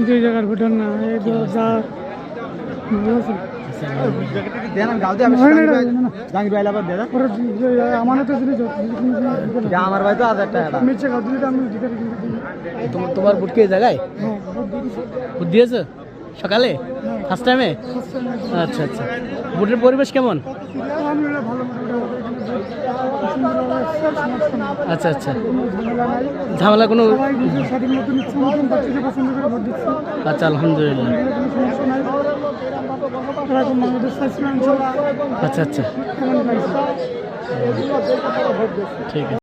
যে জায়গার ভুটান না এই যা আমার ভাই তো তোমার ভোট কে জায়গায় ভোট দিয়েছো সকালে ফার্স্ট টাইমে? আচ্ছা আচ্ছা, ভোটের পরিবেশ কেমন? আচ্ছা আচ্ছা, ঝামেলা কোনো? আচ্ছা, আলহামদুলিল্লাহ। আচ্ছা আচ্ছা, ঠিক আছে।